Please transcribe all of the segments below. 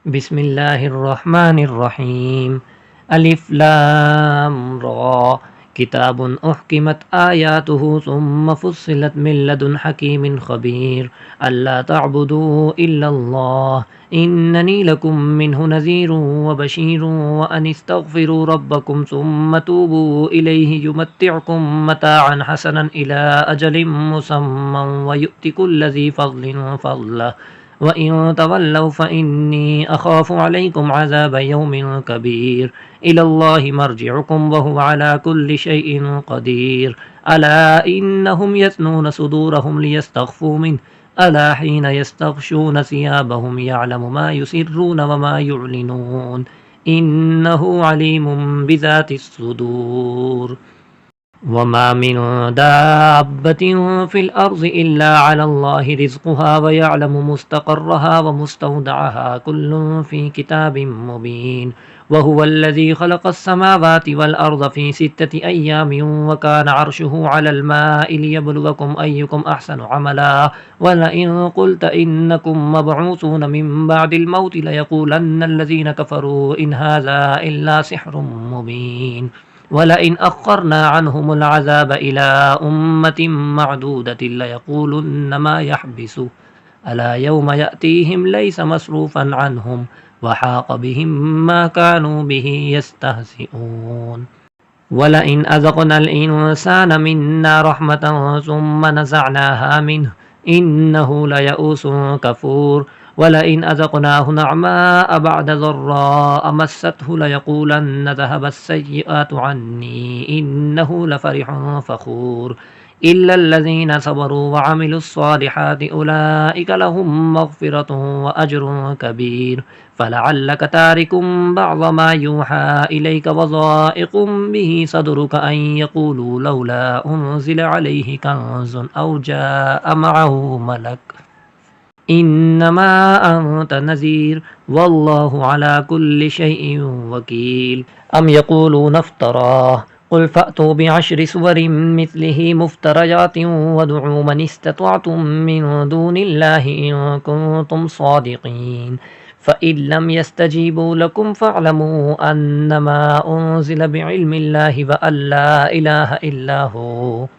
बिस्मिल्लाहिर्रहमानिर्रहीम। अलिफ लाम रा। किताबुन उहकिमत आयातुहु सुम्मा फुस्सिलत मिन लदुन हकीमिन खबीर। अल्ला तअबुदू इल्लल्लाह इन्ननी लकुम मिन्हु नज़ीरुन व बशीरुन व अनिस्तगफिरू रब्बकुम सुम्मा तूबू इलैहि युमत्तिउकुम मताअन हसनन इला अजलिम मुसम्मन व यु'ति कुल्ला ज़ी फ़ज़लिन फ़ज़लह व इन तवल्लव फ़इन्नी अख़ाफ़ु अलैकुम अज़ाब यौमिन कबीर। इलल्लाहि मर्जिउकुम व हुवा अला कुल्लि शैइन क़दीर। अला इन्नहुम यस्नून सुदूरहुम लियस्तख़फ़ू मिन्हु अलाहीन यस्तग़शून सियाबहुम यअलमु मा युसिर्रून व मा युअलिनून इन्नहु अलीमुम बिज़ातिस सुदूर। वमा मिन दाब्बतिन फिल अर्ज़ि इल्ला अलल्लाहि रिज़्क़ुहा व यअलमु मुस्तक़र्रहा व मुस्तौदअहा कुल्लुन फ़ी किताबिम मुबीन। व हुवल्लज़ी ख़लक़स समावाति वल अर्ज़ फ़ी सित्तति अय्यामिन व कान अर्शुहु अलल माइ लियब्लुवकुम अय्युकुम अहसनु अमला। व लइन क़ुल्त इन्नकुम मबऊसून मिन बअदिल मौति लयक़ूलन्न अल्लज़ीन कफ़रू इन हाज़ा इल्ला सिह्रुम मुबीन। वलइन अख़्ख़रना अन्हुमुल अज़ाब इला उम्मतिन मअदूदतिन लयक़ूलुन्न मा यहबिसुहु अला यौम यअतीहिम लैस मस्रूफ़न अन्हुम व हाक़ बिहिम मा कानू बिही यस्तहज़िऊन। वलइन अज़क़नल इंसान मिन्ना रहमतन सुम्मा नज़अनाहा मिन्हु इन्नहु लयऊसुन कफ़ूर। वलइन अज़क़नाहु नअमाअ बअद ज़र्राअ मस्सतहु लयक़ूलन्न ज़हबस सय्यिआतु अन्नी इन्नहु लफ़रिहुन फ़ख़ूर। इल्लल्लज़ीन सबरू व अमिलुस्सालिहाति उलाइक लहुम मग़फ़िरतुन व अज्रुन कबीर। फ़लअल्लक तारिकुम बअज़ मा यूहा इलैक व ज़ाइक़ुम बिही सदरुक अन यक़ूलू लौला उन्ज़िल अलैहि कंज़ुन औ जाअ मअहु मलक इन्नमा अंत नज़ीर वल्लाहु अला कुल्लि शैइन वकील। अम यक़ूलून इफ्तराह क़ुल फ़अतू बिअश्रि सुवरिन मिस्लिही मुफ़्तरयातिन वदഉ मन इस्ततअतुम मिन दूनिल्लाहि इन कुन्तुम सादिक़ीन। फ़इन लम यस्तजीबू लकुम फ़अलमू अन्नमा उन्ज़िल बिइल्मिल्लाहि व अल्ला इलाहा इल्ला हु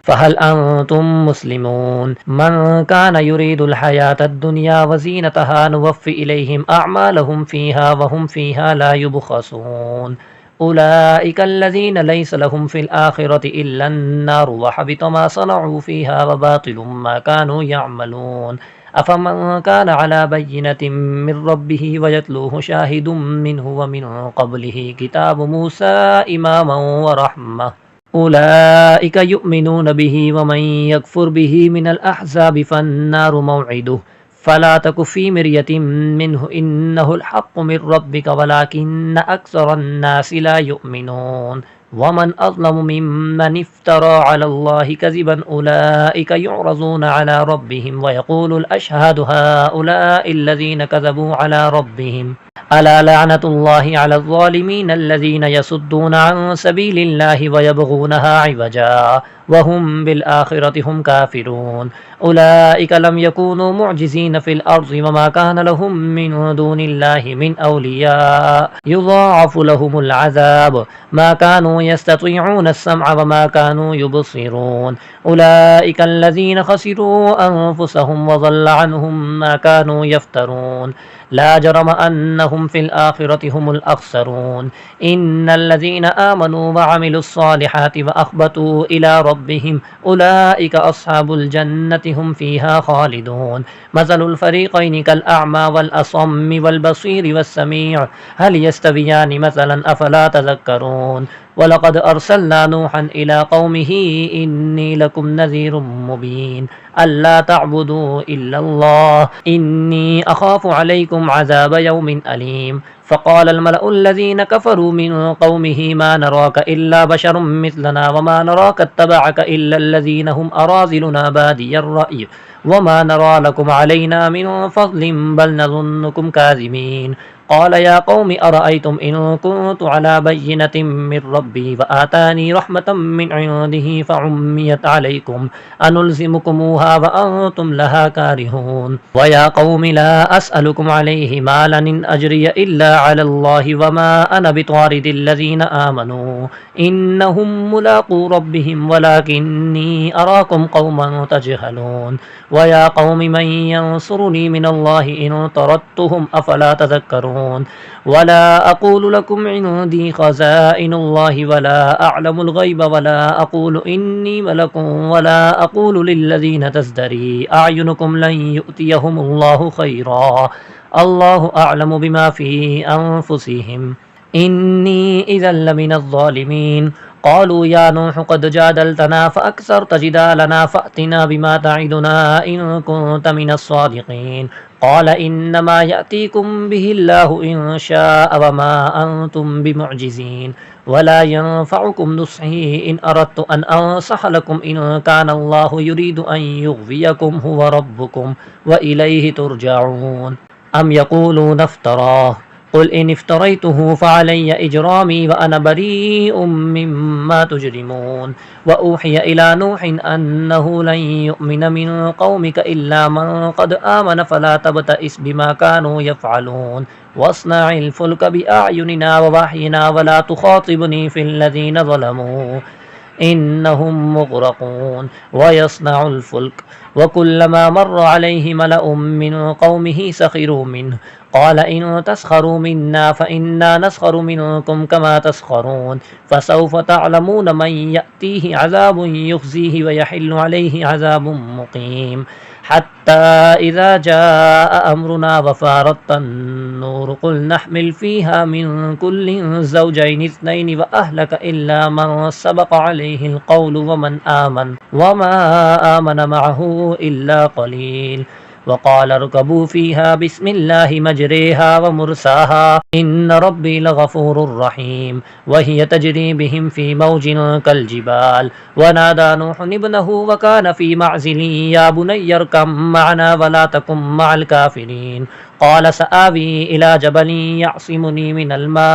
फ़हल अंतुम मुस्लिमून। मन कान युरीदुल हयातद दुनिया व ज़ीनतहा नुवफ़्फ़ि इलैहिम अअमालहुम फ़ीहा व हुम फ़ीहा ला युबख़सून। उलाइक अल्लज़ीन लैस लहुम फ़िल आख़िरति इल्ला अन्नार व हबित मा सनअू फ़ीहा व बातिलुम मा कानू यअमलून। अफ़मन कान अला बय्यिनतिन मिन रब्बिही व यतलूहु शाहिदुम मिन्हु व मिन क़ब्लिही किताबु मूसा इमामन व रहमह उलाइक युमिनून बिही व मन यकफ़ुर बिही मिनल अहज़ाबि फ़न्नारु मौइदुहु फ़ला तकु फ़ी मिर्यतिन मिन्हु इन्नहुल हक़्क़ु मिन रब्बिक वलाकिन्न अक्सरन्नासि ला युमिनून। वमन अज़लमु मिम्मन इफ़्तरा अलल्लाहि कज़िबन उलाइक युअरज़ून अला रब्बिहिम व यक़ूलुल अशहादु हाउलाइल्लज़ीन कज़बू अला रब्बिहिम अला लअनतुल्लाहि अलज़ ज़ालिमीन अल्लज़ीन यसुद्दून अन सबीलिल्लाहि व यबग़ूनहा इवजा व हुम बिल आख़िरति हुम काफ़िरून। उलाइक लम यकूनू मुअजिज़ीन फ़िल अर्ज़ि व मा कान लहुम मिन दूनिल्लाहि मिन औलिया युज़ाअफ़ु लहुमुल अज़ाब मा कानू यस्ततिऊन अस्समअ व मा कानू युबसिरून। उलाइक अल्लज़ीन ख़सिरू अन्फुसहुम व ज़ल्ल अन्हुम मा कानू यफ़्तरून। ला जरम अन्नहुम फ़िल आख़िरति हुमुल अख़सरून। इन्नल्लज़ीन आमनू व अमिलुस्सालिहाति व अख़बतू इला रब्बिहिम उलाइक अस्हाबुल जन्नति हुम फ़ीहा ख़ालिदून। मसलुल फ़रीक़ैनि कल अअमा वल असम्मि वल बसीरि वस्समीअ हल यस्तवियानि मसलन अफ़ला तज़क्करून। वलक़द अरसलना नूहन इला क़ौमिही इन्नी लकुम नज़ीरुम मुबीन अल्ला तअबुदू इल्लल्लाह इन्नी अख़ाफ़ु अलैकुम अज़ाब यौमिन अलीम। फ़क़ाल अल-मलअु अल्लज़ीन कफ़रू मिन क़ौमिही मा नराक इल्ला बशरुम मिस्लना वमा नराक इत्तबअक इल्ला अल्लज़ीन हुम अराज़िलुना बादियर रअय वमा नरा लकुम अलैना मिन फ़ज़लिन बल नज़ुन्नुकुम काज़िमीन। क़ाल या क़ौमि अरअयतुम इन कुन्तु अला बय्यिनतिन मिन रब्बी व आतानी रहमतम मिन इंदिही फ़उम्मियत अलैकुम अनुल्ज़िमुकुमूहा व अंतुम लहा कारिहून। व या क़ौमि ला अस्अलुकुम अलैहि मालन इन अज्रिय इल्ला अलल्लाहि व मा अना बितारिदिल लज़ीना आमनू इन्नहुम मुलाक़ू रब्बिहिम वलाकिन्नी अराकुम क़ौमन तजहलून। व या क़ौमि मन यंसुरुनी मिनल्लाहि इन तरद्तुहुम अफ़ला तज़क्करून। वला अक़ूलु लकुम इंदी ख़ज़ाइनुल्लाहि वला अअलमुल ग़ैब वला अक़ूलु इन्नी मलकुन वला अक़ूलु लिल्लज़ीना तज़दरी अयुनुकुम लन युअतियहुमुल्लाहु खैरा अल्लाहु अअलमु बिमा फ़ी अन्फुसिहिम इन्नी इज़्ज़न लमिनज़ ज़ालिमीन। क़ालू या नूह क़द जादलतना फ़अक्सरत जिदालना फ़अतिना बिमा तइदुना इन कुन्त मिनस सादिक़ीन। क़ाल इन्नमा यअतीकुम बिहिल्लाहु इन शाअ वमा अंतुम बिमुअजिज़ीन वला यंफ़उकुम नुस्ही इन अरदतु अन अंसह लकुम इन कानल्लाहु युरीदु अन युग़वियकुम हुवा रब्बुकुम व इलैहि तुरजऊन। अम यक़ूलून इफ़्तराह क़ुल इन इफ़्तरैतुहु फ़अलैय इजरामी व अना बरीउम मिम्मा तुजरिमून। व ऊहिय इला नूहिन अन्नहु लन युअमिन मिन क़ौमिक इल्ला मन क़द आमन फ़ला तबतइस बिमा कानू यफ़अलून वस्नइल फ़ुल्क बिअअयुनिना व वहयिना वला तुख़ातिबनी फ़िल्लज़ीना ज़लमू इन्नहुम मुग़रक़ून। व यस्नउल फ़ुल्क व कुल्लमा मर्र अलैहि मलअुम मिन क़ौमिही सख़िरू मिन्हु क़ाल इन तस्ख़रू मिन्ना फ़इन्ना नस्ख़रु मिनकुम कमा तस्ख़रून फ़सौफ़ तअलमून मन यअतीहि अज़ाबुन युख़ज़ीहि व यहिल्लु अलैहि अज़ाबुन मुक़ीम। हत्ता इज़ा जाअ अम्रुना व फ़ारत अन्नूर क़ुल नहमिल फ़ीहा मिन कुल्लिन ज़ौजैनि इस्नैनि व अहलक इल्ला मन सबक़ अलैहिल क़ौलु व मा आमन मअहु इल्ला क़लील। वक़ाल इरकबू फ़ीहा बिस्मिल्लाहि मजरेहा व मुरसाहा इन्न रब्बी लग़फ़ूरुर रहीम व हिय तजरी बिहिम फ़ी मौजिन कल्जिबाल। व नादा नूहुन इब्नहु व कान फ़ी मअज़िलिन या बुनय्य इरकब मअना व ला तकुन मअल काफ़िरीन। क़ाल सआवी इला जबलिन यअसिमुनी मिनल मा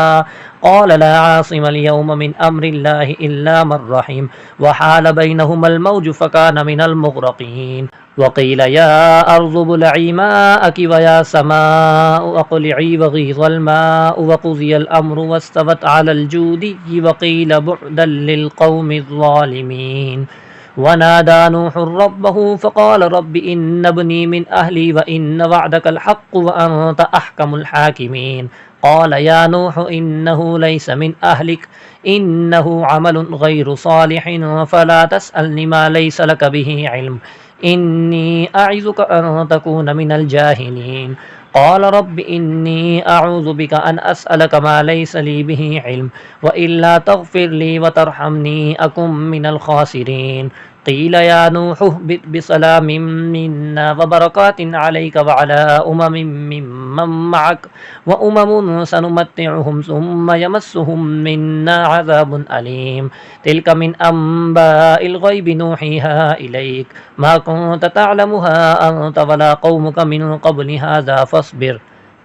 क़ाल ला आसिमल यौम मिन अम्रिल्लाहि इल्ला मन रहिम व हाल बैनहुमल मौजु फ़कान मिनल मुग़रक़ीन। वक़ील या अर्ज़ु इब्लई माअकी व या समाअु अक़लिई व ग़ीज़ल माअु व क़ुज़ियल अम्रु वस्तवत अलल जूदिय्यि व क़ील बुअदन लिल क़ौमिज़ ज़ालिमीन। व नादा नूहुर रब्बहु फ़क़ाल रब्बि इन्न इब्नी मिन अहली व इन्न वअदकल हक़्क़ु व अन्त अहकमुल हाकिमीन। क़ाल या नूहु इन्नहु लैसा मिन अहलिक इन्नहु अमलुन ग़ैरु सालिहिन फ़ला तस्अलनि मा लैसा लक बिही इल्म इन्नी अइज़ुक अन तकून मिनल जाहिलीन। क़ाल रब्बि इन्नी अऊज़ु बिका अन अस्अलक मा लैसा ली बिही इल्म व इल्ला तग़फ़िर ली व तरहमनी अकुम मिनल ख़ासिरीन। क़ील या नूहु इहबित बिसलामिम मिन्ना व बरकातिन अलैक व अला उममिन मिम्मन मअक व उममुन सनुमत्तिउहुम सुम्मा यमस्सुहुम मिन्ना अज़ाबुन अलीम। तिल्क मिन अंबाइल ग़ैबि नूहीहा इलैक मा कुन्त तअलमुहा अंत वला क़ौमुक मिन क़ब्लि हाज़ा फ़स्बिर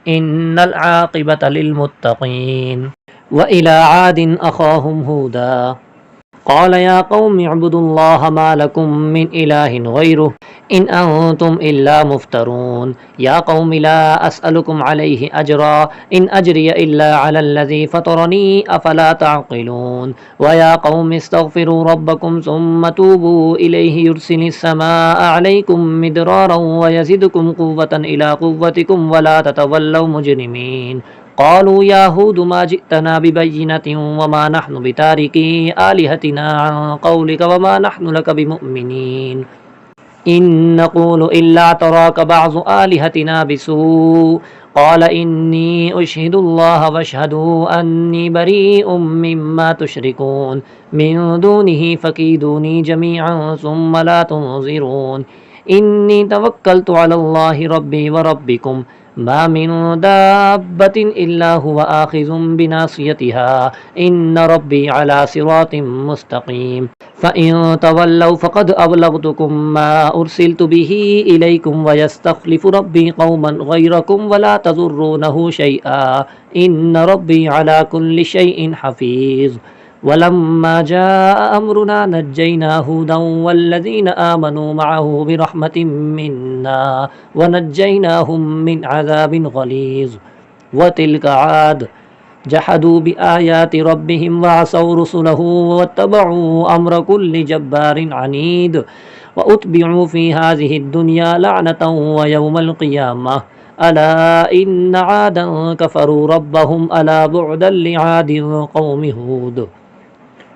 इन्नल आक़िबत लिलमुत्तक़ीन। व इला आदिन अख़ाहुम हूदा क़ाल या क़ौमि अअ्बुदुल्लाह मा लकुम मिन इलाहिन ग़ैरुहु इन अंतुम इल्ला मुफ्तरून। या क़ौमि ला अस्अलुकुम अलैहि अजरा इन अजरिय इल्ला अलल्लज़ी फ़तरनी अफ़ला तअक़िलून। व या क़ौमि इस्तग़फ़िरू रब्बकुम सुम्मा तूबू इलैहि युरसिलिस समाअ अलैकुम मिदरारन व यज़िदकुम क़ुव्वतन इला क़ुव्वतिकुम व ला ततवल्लव मुजरिमीन। क़ालू या हूद मा जिअतना बिबय्यिनतिन व मा नहनु बितारिकी आलिहतिना अन क़ौलिक व मा नहनु लक बिमुअ्मिनीन इन नक़ूलु इल्ला तराक बअज़ु आलिहतिना बिसूअ। क़ाल इन्नी उशहिदुल्लाह वअशहदु अन्नी बरीउम मिम्मा तुशरिकून मिन दूनिही फ़कीदूनी जमीअन सुम्मा ला तुनज़िरून। इन्नी तवक्कलतु अलल्लाहि रब्बी व रब्बिकुम ما من دابة إلا هو آخذ بناصيتها إن ربي على صراط مستقيم فإن تولوا فقد أبلغتكم ما أرسلت به إليكم ويستخلف ربي قوما غيركم ولا تضرونه شيئا إن ربي على كل شيء حفيظ ولما جاء أمرنا نجينا هودا والذين آمنوا معه برحمة منا ونجيناهم من عذاب غليظ وتلك عاد جحدوا بآيات ربهم وعصوا رسله واتبعوا أمر كل جبار عنيد وأتبعوا في هذه الدنيا لعنة ويوم القيامة ألا إن عادا كفروا ربهم ألا بعدا لعاد قوم هود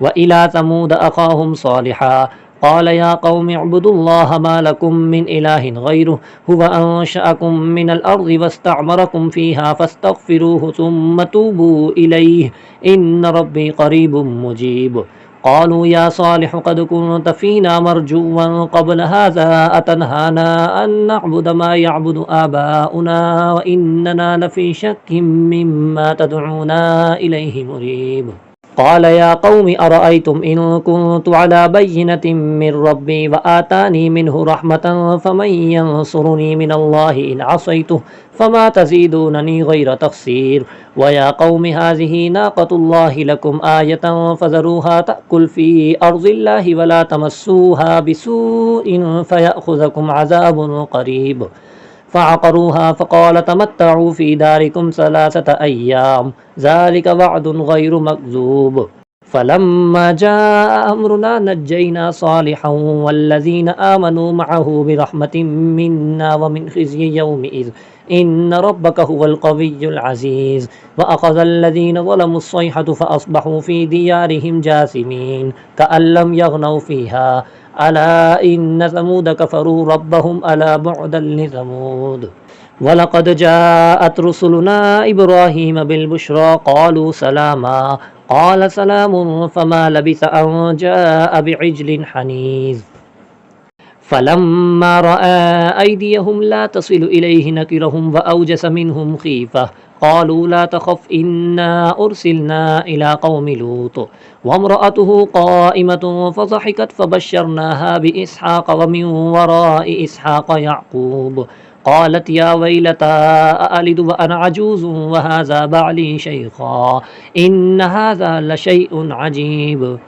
وإلى ثمود أخاهم صالحا قال يا قوم اعبدوا الله ما لكم من إله غيره هو أنشأكم من الأرض واستعمركم فيها فاستغفروه ثم توبوا إليه إن ربي قريب مجيب قالوا يا صالح قد كنت فينا مرجوا قبل هذا أتنهانا أن نعبد ما يعبد آباؤنا وإننا لفي شك مما تدعونا إليه مريب قال يا قوم أرأيتم إن كنت على بينة من ربي وآتاني منه رحمة فمن ينصرني من الله إن عصيته فما تزيدونني غير تخسير ويا قوم هذه ناقة الله لكم آية فذروها تأكل في أرض الله ولا تمسوها بسوء فيأخذكم عذاب قريب فعقروها فقال تمتعوا في داركم 3 أيام ذلك وعد غير مكذوب فلما جاء أمرنا نجينا صالحا والذين آمنوا معه برحمة منا ومن خزي يومئذ إن ربك هو القوي العزيز وأخذ الذين ظلموا الصيحة فأصبحوا في ديارهم جاثمين كأن لم يغنوا فيها ألا إن ثمود كفروا ربهم ألا بعدا لثمود ولقد جاءت رسلنا إبراهيم بالبشرى قالوا سلاما قال سلام فما لبث أن جاء بعجل حنيذ فلما رأى أيديهم لا تصل إليه نكرهم وأوجس منهم خيفة قالوا لا تخف إنا أرسلنا إلى قوم لوط وامرأته قائمة فضحكت فبشرناها بإسحاق ومن وراء إسحاق يعقوب قالت يا ويلتى أألد وأنا عجوز وهذا بعلي شيخا إن هذا لشيء عجيب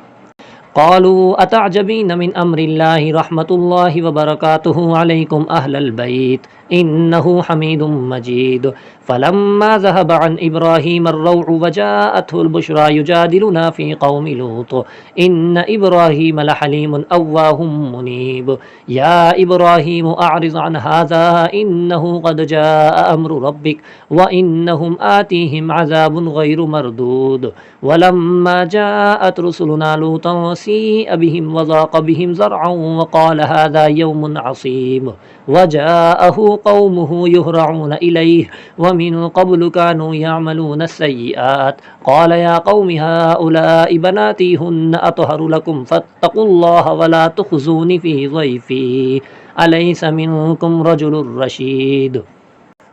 قالوا أتعجبين من أمر الله رحمة الله وبركاته عليكم أهل البيت إنه حميد مجيد فلما ذهب عن إبراهيم الروع وجاءته البشرى يجادلنا في قوم لوط إن إبراهيم لحليم أواه منيب يا إبراهيم أعرض عن هذا إنه قد جاء أمر ربك وإنهم آتيهم عذاب غير مردود ولما جاءت رسلنا لوطا سيء بهم وضاق بهم زرعا وقال هذا يوم عصيب وجاءه قومه يهرعون إليه ومن قبل كانوا يعملون السيئات قال يا قوم هؤلاء بناتي هن أطهر لكم فاتقوا الله ولا تخزون في ضيفي أليس منكم رجل رشيد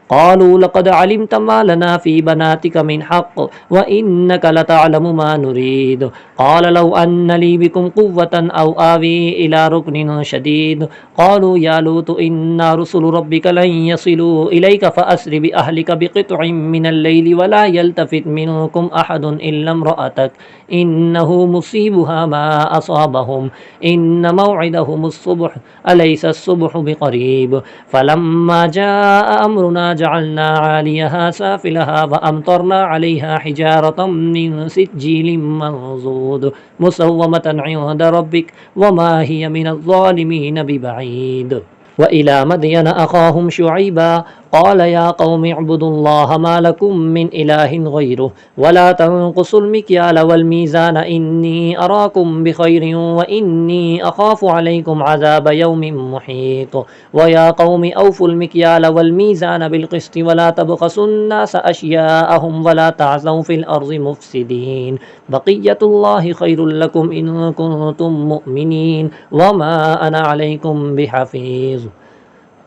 قالوا لقد علمت ما لنا في بناتك من حق وإنك لتعلم ما نريد قال لو أن لي بكم قوة أو آوي إلى ركن شديد قالوا يا لوط إنا رسل ربك لن يصلوا إليك فأسر بأهلك بقطع من الليل ولا يلتفت منكم أحد إلا امرأتك إنه مصيبها ما أصابهم إن موعدهم الصبح أليس الصبح بقريب فلما جاء أمرنا جعلنا عاليها سافلها وأمطرنا عليها حجارة من سجيل منضود مسومة عند ربك وما هي من الظالمين ببعيد وإلى مدين أخاهم شعيبا قال يا قوم اعبدوا الله ما لكم من إله غيره ولا تنقصوا المكيال والميزان إني أراكم بخير وإني أخاف عليكم عذاب يوم محيط ويا قوم أوفوا المكيال والميزان بالقسط ولا تبخسوا الناس أشياءهم ولا تعثوا في الأرض مفسدين بقية الله خير لكم إن كنتم مؤمنين وما أنا عليكم بحفيظ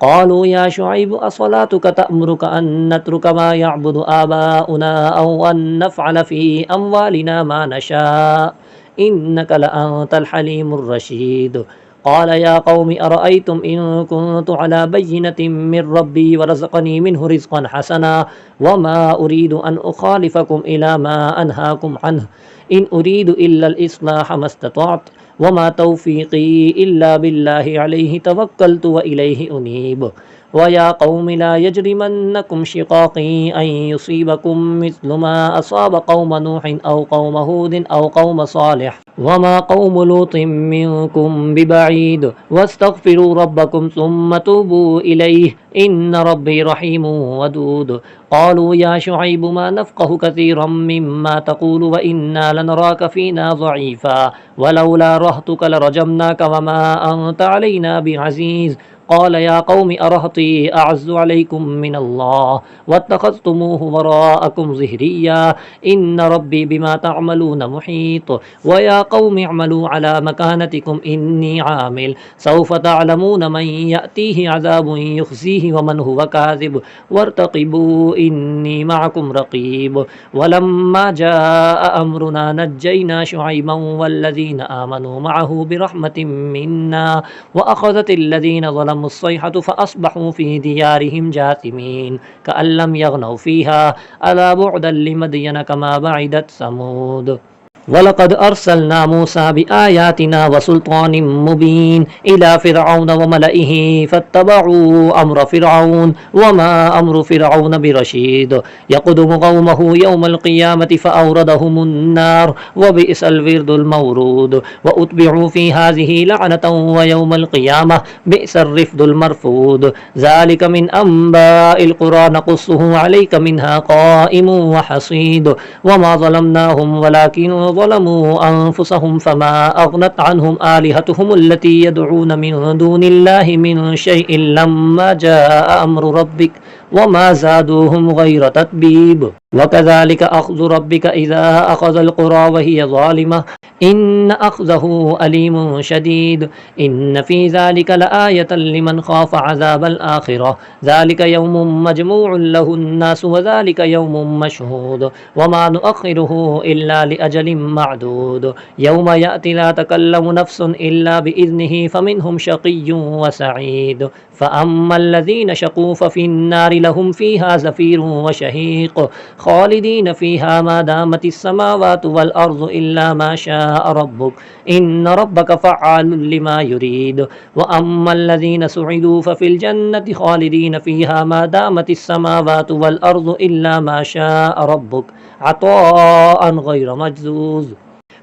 قالوا يا شعيب أصلاتك تأمرك أن نترك ما يعبد آباؤنا أو أن نفعل في أموالنا ما نشاء إنك لأنت الحليم الرشيد. قال يا قوم أرأيتم إن كنت على بينة من ربي ورزقني منه رزقا حسنا وما أريد أن أخالفكم إلى ما أنهاكم عنه إن أريد إلا الإصلاح ما استطعت وما توفيقي إلا بالله عليه توكلت وإليه أنيب. ويا قوم لا يجرمنكم شقاقي أن يصيبكم مثل ما أصاب قوم نوح أو قوم هود أو قوم صالح وما قوم لوط منكم ببعيد واستغفروا ربكم ثم توبوا إليه إن ربي رحيم ودود. قالوا يا شعيب ما نفقه كثيرا مما تقول وإنا لنراك فينا ضعيفا ولولا رهتك لرجمناك وما أنت علينا بعزيز. قال يا قوم أرهطي أعز عليكم من الله واتخذتموه وراءكم ظهريا إن ربي بما تعملون محيط. ويا قوم اعملوا على مكانتكم إني عامل سوف تعلمون من يأتيه عذاب يخزيه ومن هو كاذب وارتقبوا إني معكم رقيب. ولما جاء أمرنا نجينا شعيبا والذين آمنوا معه برحمة منا وأخذت الذين ظلموا الصيحة فأصبحوا في ديارهم جاثمين كأن لم يغنوا فيها ألا بعدا لمدين كما بعدت ثمود. ولقد أرسلنا موسى بآياتنا وسلطان مبين إلى فرعون وملئه فاتبعوا أمر فرعون وما أمر فرعون برشيد يقدم قومه يوم القيامة فأوردهم النار وبئس الورد المورود وأتبعوا في هذه لعنة ويوم القيامة بئس الرفد المرفود. ذلك من أنباء القرى نقصه عليك منها قائم وحصيد وما ظلمناهم ولكن ظلموا أنفسهم فما أغنت عنهم آلهتهم التي يدعون من دون الله من شيء لما جاء أمر ربك وما زادوهم غير تتبيب. وكذلك أخذ ربك إذا أخذ القرى وهي ظالمة إن أخذه أليم شديد إن في ذلك لآية لمن خاف عذاب الآخرة ذلك يوم مجموع له الناس وذلك يوم مشهود وما نؤخره إلا لأجل معدود يوم يأتي لا تكلم نفس إلا بإذنه فمنهم شقي وسعيد. فأما الذين شقوا ففي النار لهم فيها زفير وشهيق خالدين فيها ما دامت السماوات والأرض إلا ما شاء ربك إن ربك فعال لما يريد. وأما الذين سعدوا ففي الجنة خالدين فيها ما دامت السماوات والأرض إلا ما شاء ربك عطاء غير مجذوذ.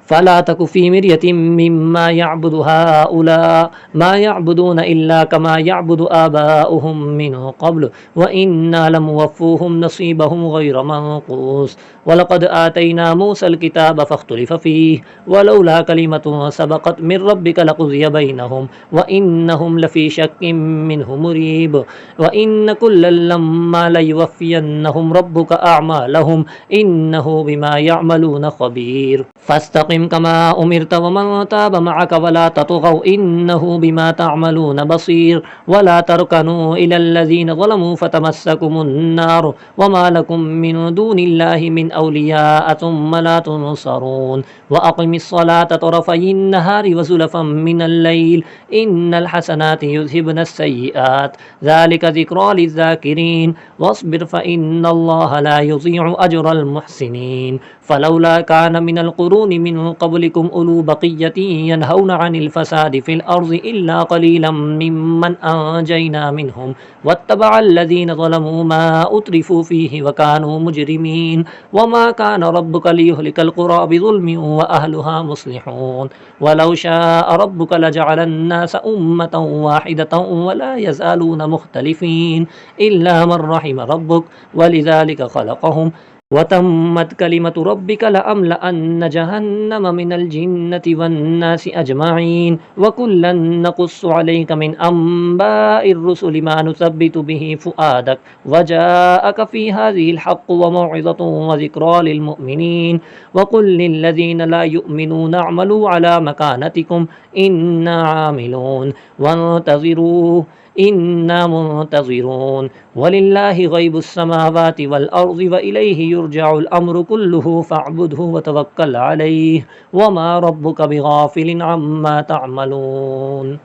فلا تك في مرية مما يعبد هؤلاء ما يعبدون إلا كما يعبد آباؤهم من قبل وإنا لموفوهم نصيبهم غير منقوص. ولقد آتينا موسى الكتاب فاختلف فيه ولولا كلمة سبقت من ربك لقضي بينهم وإنهم لفي شك منه مريب. وإن كلا لما ليوفينهم ربك أعمالهم إنه بما يعملون خبير. فاستقم كما أمرت ومن تاب معك ولا تطغوا إنه بما تعملون بصير. ولا تركنوا إلى الذين ظلموا فتمسكم النار وما لكم من دون الله من أولياء ثم لا تنصرون. وأقم الصلاة طرفي النهار وزلفا من الليل إن الحسنات يذهبن السيئات ذلك ذكرى للذاكرين. واصبر فإن الله لا يضيع أجر المحسنين. فلولا كان من القرون من قبلكم أولو بقية ينهون عن الفساد في الأرض إلا قليلا ممن أنجينا منهم واتبع الذين ظلموا ما أترفوا فيه وكانوا مجرمين. وما كان ربك ليهلك القرى بظلم وأهلها مصلحون. ولو شاء ربك لجعل الناس أمة واحدة ولا يزالون مختلفين إلا من رحم ربك ولذلك خلقهم وتمت كلمة ربك لأملأن جهنم من الجنة والناس أجمعين. وكلا نقص عليك من أنباء الرسل ما نثبت به فؤادك وجاءك في هذه الحق وموعظة وذكرى للمؤمنين. وقل للذين لا يؤمنون اعملوا على مكانتكم إنا عاملون وانتظروا इन्ना मुंतज़िरून वलिल्लाहि गैबुस समावाति वल अर्ज़ि व इलैहि युरजउल अम्रु कुल्लुहु फ़अब्दुहु व तवक्कल अलैहि वमा रब्बुका बिगाफ़िलिन अम्मा तअमलून।